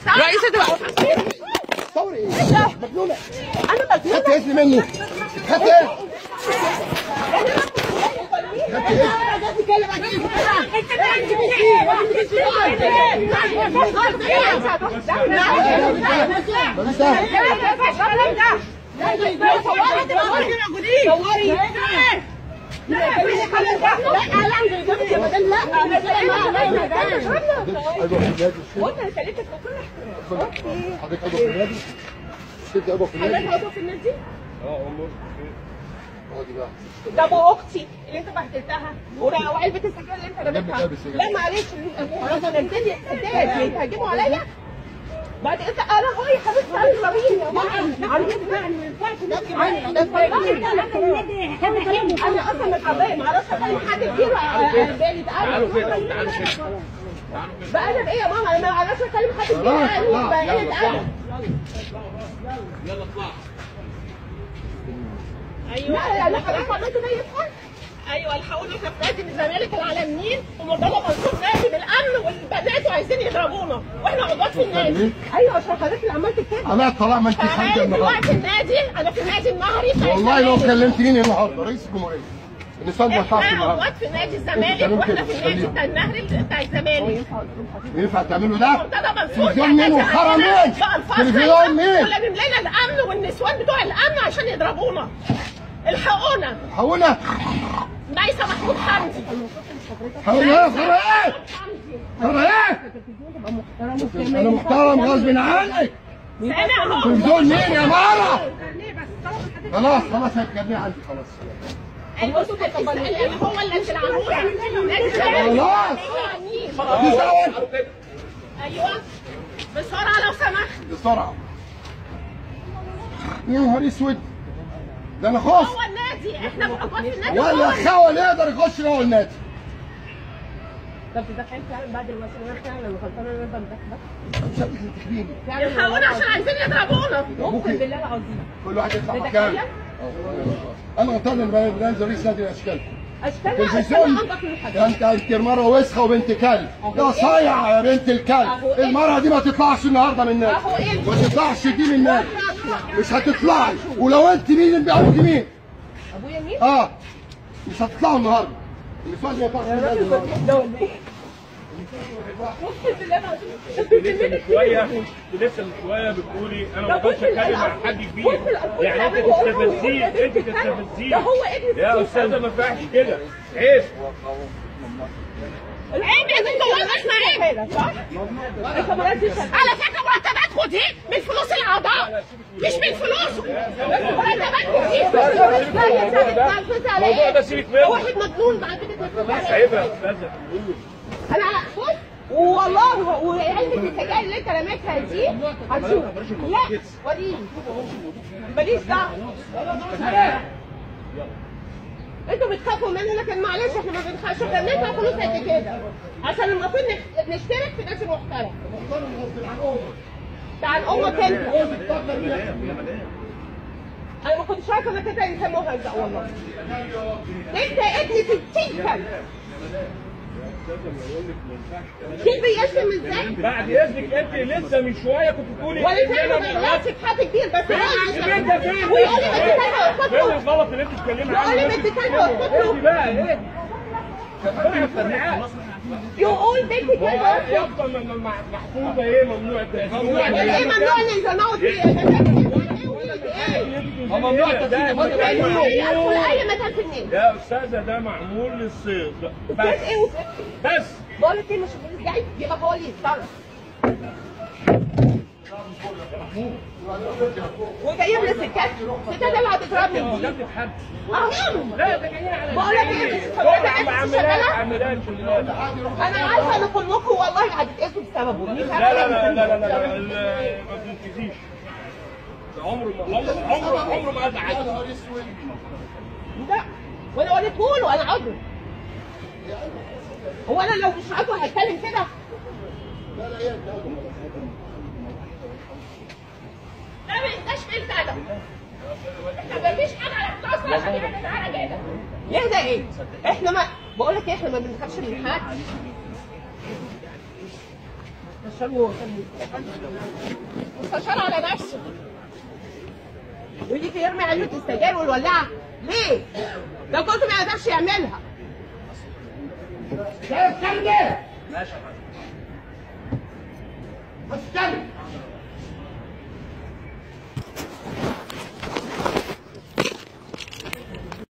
رئيس الدولة. ثوري ايه؟ مجنونة. انا مجنونة. خدت اذن مني. خدت ايه؟ خدت ايه؟ حضرتك عضو في النادي؟ انت عضو في النادي؟ حضرتك عضو في النادي؟ امور اقعدي بقى. ده ابو اختي اللي انت بهدلتها وعلبه السجاير اللي انت رميتها. لا معلش خلاص انا الدنيا قدامي بيتهاجموا عليا. بعد انت انا هو يا حبيبتي انا رميني انا اصلا متعبيه ما اعرفش اكلم حد كتير بالي تعالوا كده تعالوا كده بقلب ايه يا ماما انا ما اعرفش اكلم حد كتير بقلب قلب. يلا اطلع. ايوه لا حضرتك عملت ده يدخل. ايوه الحقوني احنا في نادي من الزمالك العالميين ومرتضى منصور نادي بالامن والبنات وعايزين يضربونا واحنا عضوات في النادي. ايوه عشان حضرتك اللي عملت كده. انا طالما انت خارجه النهارده. دلوقتي النادي انا في النادي النهري بتاع والله لو كلمتيني النهارده رئيس الجمهوريه النسوان ما ينفعش احنا النهارده. عضوات في نادي الزمالك واحنا في النادي بتاع النهري بتاع الزمالك. ينفع تعملوا ده؟ مرتضى منصور تلفزيون مين وخرا مين؟ تلفزيون مين؟ ولمم لنا الامن والنسوان بتوع الامن عشان يضربونا. الحقونا. الحقونا. ميسة محمود حمدي. حقونا خرا ايه؟ خرا ايه؟ انا محترم غصب عنك. انا اهو. تلفزيون مين يا مارا؟ خلاص هتكلمني عندي خلاص. ايوه هو اللي انت العمود. خلاص. ايوه بسرعه لو سمحت. بسرعه. يا نهار اسود. ده انا خاص. هو النادي احنا عضوات في النادي. ولا خول يقدر يخش جوه النادي. طب تدخلت فعلا بعد الوسيله فعلا غلطانه انا بندخل. مش هتدخلي تخليني. يلحقونا عشان عايزين يضربونا. اقسم بالله العظيم. كل واحد يدفع مكانه. انا غلطان ان بنزل رئيس نادي الاشكال. اشتغل انت مره وسخه وبنت كلب. يا صايع يا بنت الكلب. المره دي ما تطلعش النهارده من النادي. ما تطلعش دي من النادي. مش هتطلعي ولو انت مين اللي بيعوج مين؟ ابويا مين؟ مش هتطلعوا النهارده. النسوان ما ينفعش النادي. لسه من شويه بتقولي انا ما اقدرش اتكلم مع حد كبير. يعني انت تستفزيه ده هو ابني يا استاذه ما ينفعش كده. عيب. عيب يا بنت والله اسمع عيب. صح؟ على فكره مرتباتكم دي من فلوس الاعضاء مش من فلوسه. مرتباتكم دي الموضوع ده سيبك منه. واحد مجنون بعد كده. عيب يا استاذه. انا بص والله وعلبه السجاير اللي انت رميتها دي هتشوف. لا وريني ماليش دعوه. انتوا بتخافوا مننا لكن معلش احنا ما بنخافش. احنا بندفع فلوس قد كده عشان المفروض نشترك في نادي محترم. عن امك انت. انا ما كنتش عارفه انك انت انسان مهزأ والله. انت ابني 60 سنه. شوف بيشتم ازاي؟ بعد اذنك انت لسه من شويه كنت بتقولي ولا انا ما غلطتش في حد كبير بس ويقول لي ما تتكلم فين الغلط اللي انت بتتكلمي عنه؟ يقول لي ما تتكلم انت بقى ايه؟ يقول بنتي كده يبقى محفوظه ايه ممنوع التأثير؟ ايه ممنوع اللي يزنقوا فيه؟ ممنوع التأثير اي مكان في النادي. يا استاذه ده معمول للصيد بس بقول لك ايه مش جاي يبقى هو اللي يتصرف. وجايب لي ستات اللي هتضربني دي. لا ده جايين على بقول لك ايه انا عارفه ان كلكم والله هتتأذوا بسببه. لا ما تنكسيش. عمره ما ازعج. لا وانا وريته له انا عضو. هو انا لو مش عضو هتكلم كده؟ لا ما يبقاش في الادب. احنا مفيش حاجه على التواصل عشان يهدى معانا كده. يهدى ايه؟ احنا ما بقول لك ايه احنا ما بنخافش من حد. مستشار على نفسه يجي يرمي علبة السجاير والولاعة ليه؟ ده كنت ما يقدرش يعملها. شايف كلمة؟ ماشي يا بس كلمة